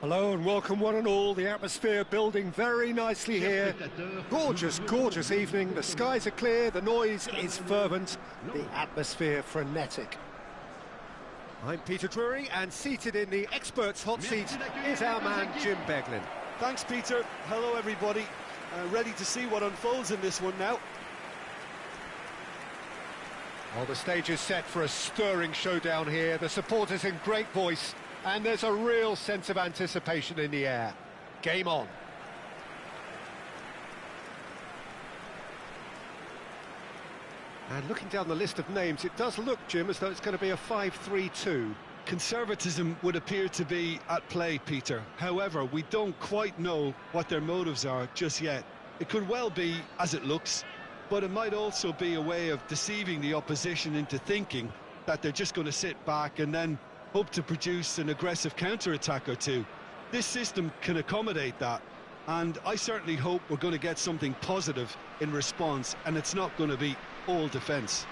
Hello and welcome one and all. The atmosphere building very nicely here. Gorgeous, gorgeous evening. The skies are clear, the noise is fervent, the atmosphere frenetic. I'm Peter Drury, and seated in the experts' hot seat is our man Jim Beglin. Thanks, Peter. Hello, everybody. Ready to see what unfolds in this one now. Well, the stage is set for a stirring showdown here. The supporters in great voice, and there's a real sense of anticipation in the air. Game on. And looking down the list of names, it does look, Jim, as though it's going to be a 5-3-2. Conservatism would appear to be at play, Peter. However, we don't quite know what their motives are just yet. It could well be as it looks, but it might also be a way of deceiving the opposition into thinking that they're just going to sit back and then hope to produce an aggressive counter-attack or two. This system can accommodate that, and I certainly hope we're going to get something positive in response, and it's not going to be all defence.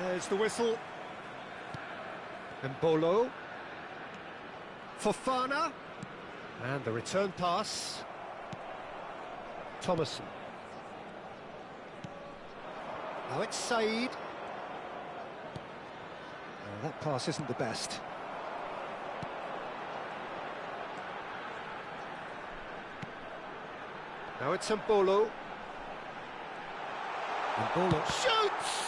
There's the whistle. Mbolo. Fofana. And the return pass. Thomason. Now it's Stade. That pass isn't the best. Now it's Mbolo. Mbolo shoots!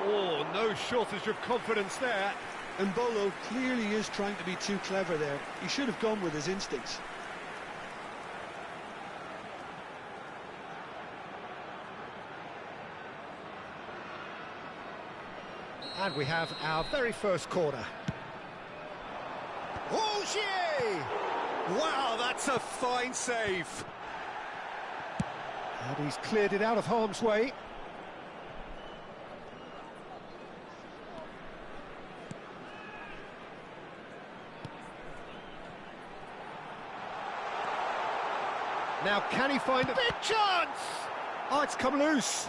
Oh, no shortage of confidence there. Mbolo clearly is trying to be too clever there. He should have gone with his instincts. And we have our very first corner. Ogier! Wow, that's a fine save. And he's cleared it out of harm's way. Now, can he find a big chance? Oh, it's come loose.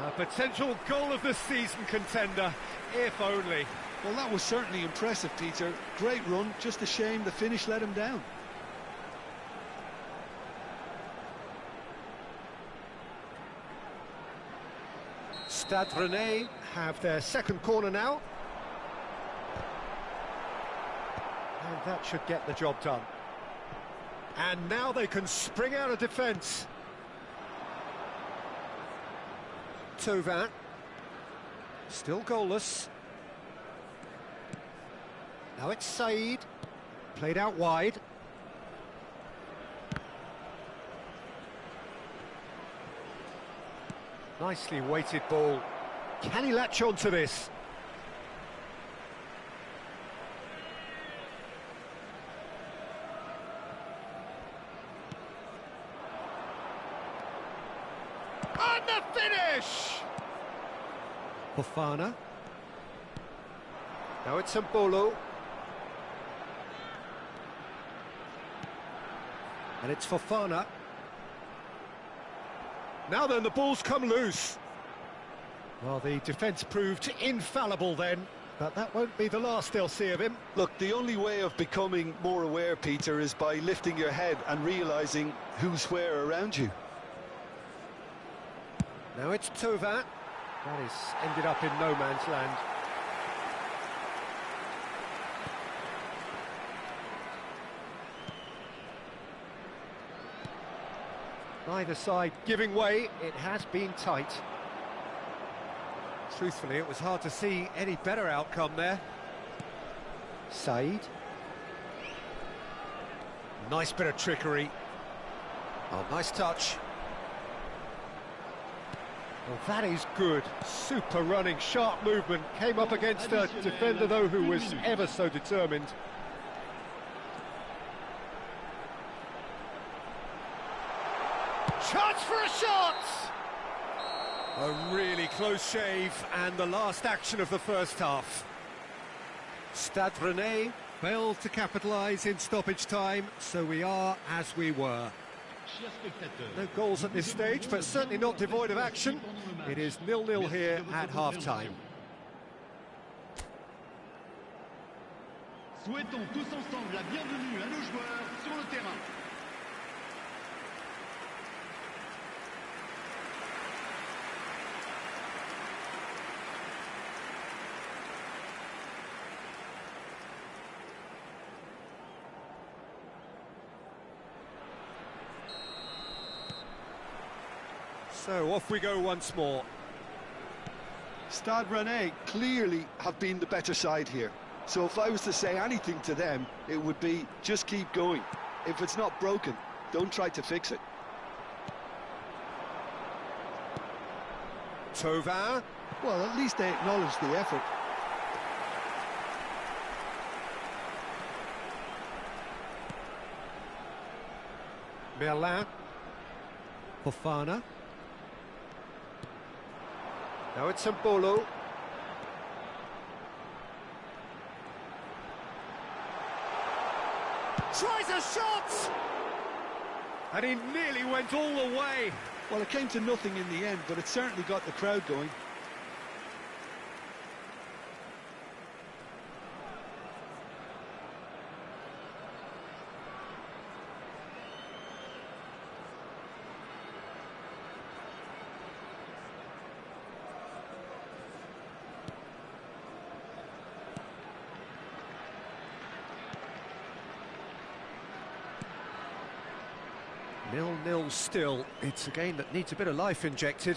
A potential goal of the season contender, if only. Well, that was certainly impressive, Peter. Great run, just a shame the finish let him down. Stade Rennais have their second corner now. And that should get the job done. And now they can spring out of defence. Thauvin. Still goalless. Now it's Stade. Played out wide. Nicely weighted ball. Can he latch on to this? And the finish! Fofana. Now it's Mbolo. And it's Fofana. Now then, the ball's come loose. Well, the defence proved infallible then, but that won't be the last they'll see of him. Look, the only way of becoming more aware, Peter, is by lifting your head and realising who's where around you. Now it's Thauvin. That is ended up in no man's land. Neither side giving way. It has been tight. Truthfully, it was hard to see any better outcome there. Stade. Nice bit of trickery. Oh, nice touch. Well, that is good. Super running, sharp movement. Came up against a defender, though, who was ever so determined. Chance for a shot! A really close shave, and the last action of the first half. Stade Rennais failed to capitalise in stoppage time, so we are as we were. No goals at this stage, but certainly not devoid of action. It is 0-0 here at half-time. Souhaitons tous ensemble la bienvenue à nos joueurs sur le terrain. So off we go once more. Stade Rennais clearly have been the better side here. So if I was to say anything to them, it would be just keep going. If it's not broken, don't try to fix it. Tovin. Well, at least they acknowledge the effort. Merlin. Fofana. Now it's Mbolo. Tries a shot! And he nearly went all the way. Well, it came to nothing in the end, but it certainly got the crowd going. Nil-nil still. It's a game that needs a bit of life injected.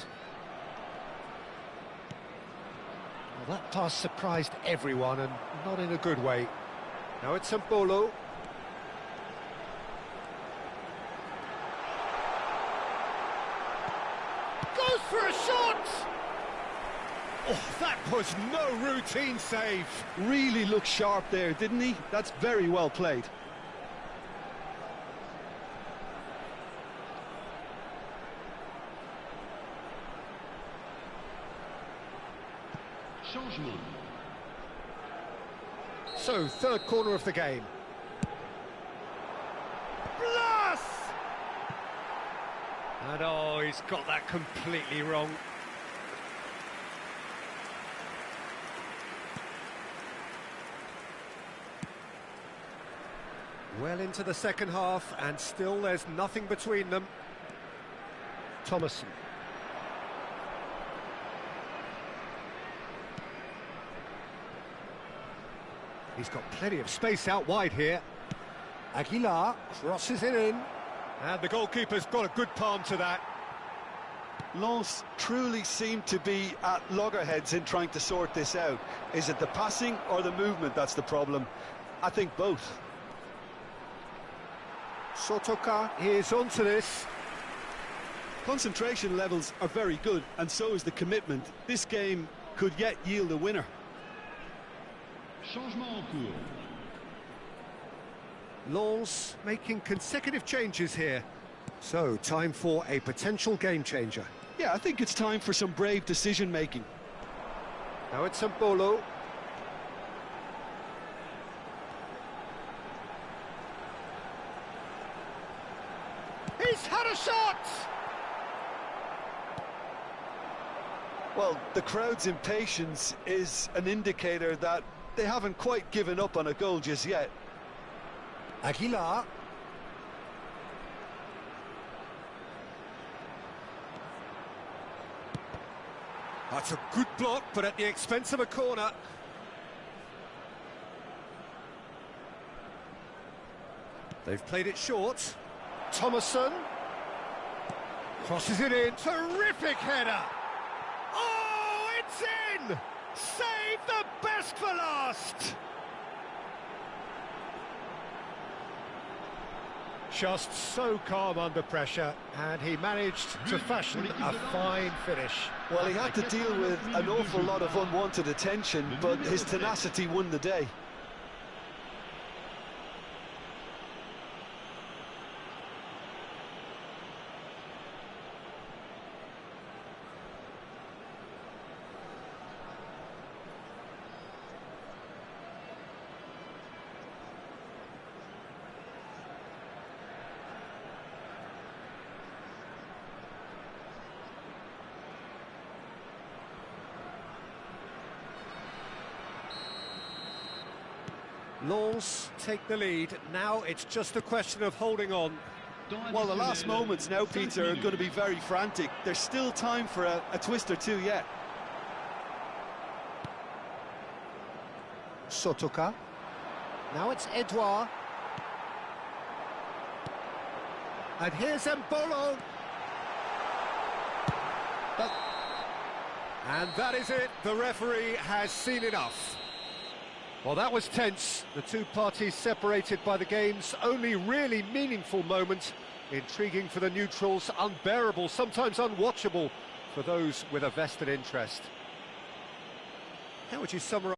Well, that pass surprised everyone, and not in a good way. Now it's Mbolo. Goes for a shot! Oh, that was no routine save. Really looked sharp there, didn't he? That's very well played. Changement. So, third corner of the game. Plus! And oh, he's got that completely wrong. Well into the second half, and still there's nothing between them. Thomason. He's got plenty of space out wide here. Aguilar crosses it in. And the goalkeeper's got a good palm to that. Lens truly seem to be at loggerheads in trying to sort this out. Is it the passing or the movement that's the problem? I think both. Sotoka is onto this. Concentration levels are very good, and so is the commitment. This game could yet yield a winner. Changement en cours. Lens making consecutive changes here. So, time for a potential game changer. Yeah, I think it's time for some brave decision-making. Now it's Mbolo. He's had a shot! Well, the crowd's impatience is an indicator that they haven't quite given up on a goal just yet. Aguilar. That's a good block, but at the expense of a corner. They've played it short. Thomason. Crosses it in. Terrific header. Oh, it's in! Save the best for last! Just so calm under pressure, and he managed to fashion a fine finish. Well, he had to deal with an awful lot of unwanted attention, but his tenacity won the day. Lens take the lead. Now it's just a question of holding on. Well, the last moments now, Peter, are going to be very frantic. There's still time for a twist or two yet. Sotoka. Now it's Edouard. And here's Mbolo. And that is it. The referee has seen enough. Well, that was tense. The two parties separated by the game's only really meaningful moment. Intriguing for the neutrals, unbearable, sometimes unwatchable for those with a vested interest. How would you summarise